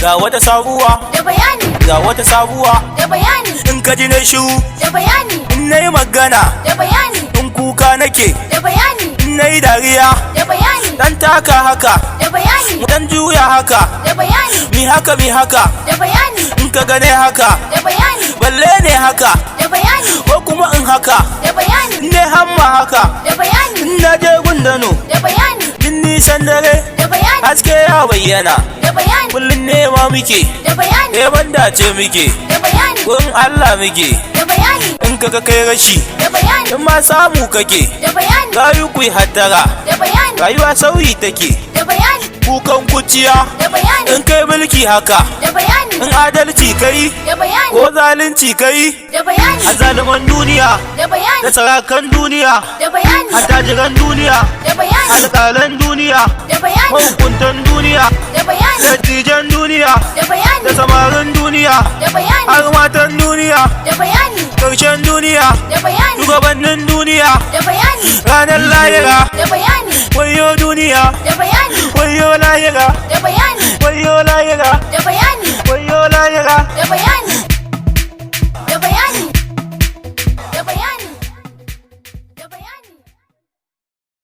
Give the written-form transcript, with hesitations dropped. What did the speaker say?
ga wata sabuwa da bayani, ga wata sabuwa da bayani, in ka ji na shiru da bayani, in nayi magana da bayani, in kuka nake da bayani, in nayi dariya da bayani, dan taka haka da bayani, mu dan juya haka da bayani, mi haka da bayani, in ka gane haka da bayani, balle ne haka da bayani, ko kuma in haka da bayani, ne hamma haka da bayani, in na je gundano da bayani, in nisan dare da bayani, haske ya bayyana da bayani, kullun nema muke da bayani, neman dace muke da bayani, gun Allah muke da bayani, in ka kai rashi da bayani, in ma samu kake da bayani, rayu ku hattara da bayani, rayuwa sauyi take da bayani, kukan kuciya da bayani, in kai mulki haka da bayani, in adalci kai da bayani, ko zalunci kai da bayani, a zaluman duniya da bayani, da sarakan duniya da bayani, attajiran duniya da bayani, alƙalan duniya da bayani, mahukuntan duniya da bayani, dattijan duniya da bayani, da samarin duniya da bayani, har matan duniya da bayani, ƙarshen duniya da bayani, shugabannin duniya da bayani, ranar lahira da bayani, wayo duniya da bayani, wayo lahira da bayani, wayo lahira